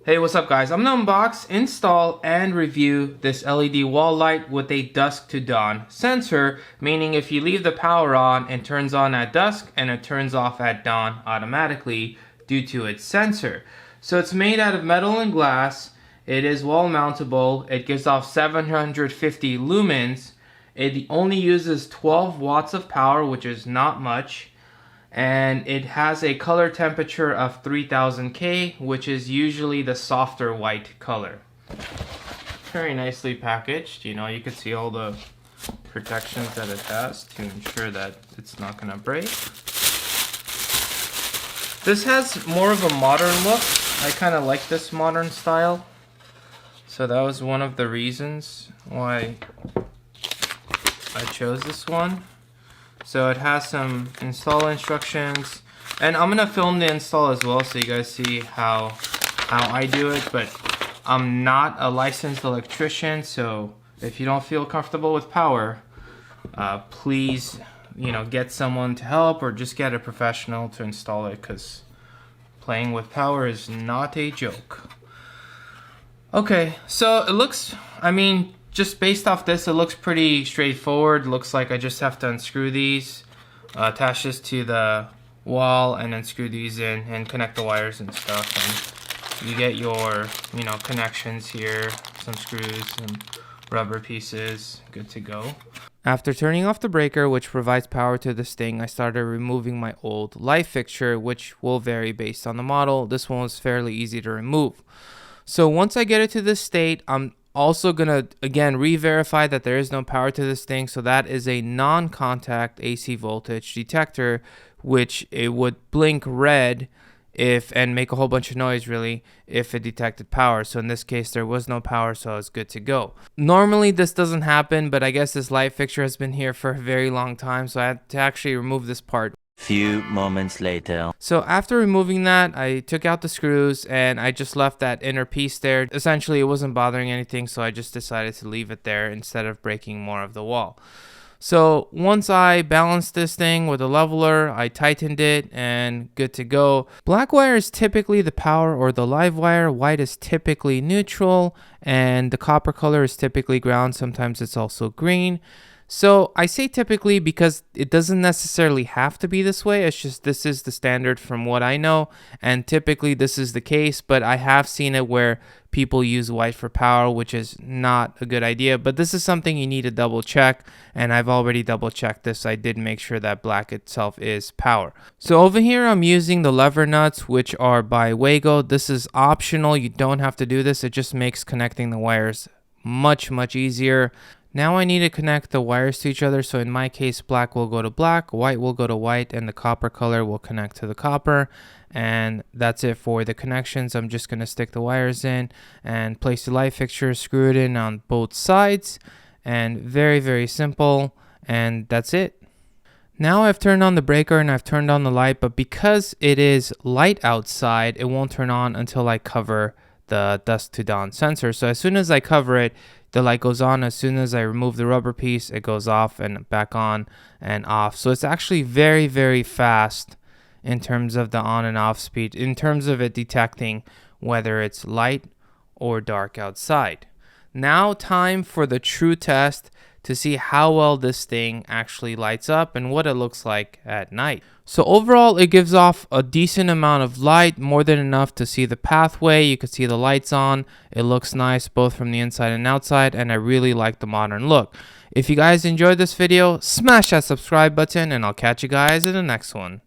Hey, what's up guys? I'm gonna unbox, install, and review this LED wall light with a dusk to dawn sensor, meaning if you leave the power on, it turns on at dusk and it turns off at dawn automatically due to its sensor. So it's made out of metal and glass, it is wall mountable, it gives off 750 lumens, it only uses 12 watts of power, which is not much. And it has a color temperature of 3000 K, which is usually the softer white color. Very nicely packaged. You know, you can see all the protections that it has to ensure that it's not gonna break. This has more of a modern look. I kind of like this modern style, so that was one of the reasons why I chose this one. So it has some install instructions, and I'm gonna film the install as well so you guys see how I do it, but I'm not a licensed electrician, so if you don't feel comfortable with power, please, get someone to help or just get a professional to install it, because playing with power is not a joke. Okay, so it looks, just based off this, it looks pretty straightforward. Looks like I just have to unscrew these, attach this to the wall, and then screw these in and connect the wires and stuff. And you get your, connections here, some screws, some rubber pieces, good to go. After turning off the breaker, which provides power to this thing, I started removing my old light fixture, which will vary based on the model. This one was fairly easy to remove. So once I get it to this state, I'm also gonna again re-verify that there is no power to this thing. So that is a non-contact AC voltage detector, which it would blink red and make a whole bunch of noise really if it detected power. So in this case there was no power, so I was good to go. Normally this doesn't happen, but I guess this light fixture has been here for a very long time, so I had to actually remove this part. Few moments later. So after removing that, I took out the screws and I just left that inner piece there. Essentially it wasn't bothering anything, so I just decided to leave it there instead of breaking more of the wall. So once I balanced this thing with a leveler, I tightened it and good to go. Black wire is typically the power or the live wire, white is typically neutral, and the copper color is typically ground. Sometimes it's also green. So I say typically because it doesn't necessarily have to be this way. It's just this is the standard from what I know, and typically this is the case, but I have seen it where people use white for power, which is not a good idea, but this is something you need to double check, and I've already double checked this. I did make sure that black itself is power. So over here I'm using the lever nuts, which are by Wago. This is optional, you don't have to do this. It just makes connecting the wires much easier. Now I need to connect the wires to each other, so in my case black will go to black, white will go to white, and the copper color will connect to the copper. And that's it for the connections. I'm just going to stick the wires in and place the light fixture, screw it in on both sides, and very simple, and that's it. Now I've turned on the breaker and I've turned on the light, but because it is light outside, it won't turn on until I cover the dusk to dawn sensor. So as soon as I cover it, the light goes on. As soon as I remove the rubber piece, it goes off and back on and off. So it's actually very fast in terms of the on and off speed, in terms of it detecting whether it's light or dark outside. Now time for the true test to see how well this thing actually lights up and what it looks like at night. So overall it gives off a decent amount of light, more than enough to see the pathway. You can see the lights on. It looks nice both from the inside and outside, and I really like the modern look. If you guys enjoyed this video, smash that subscribe button, and I'll catch you guys in the next one.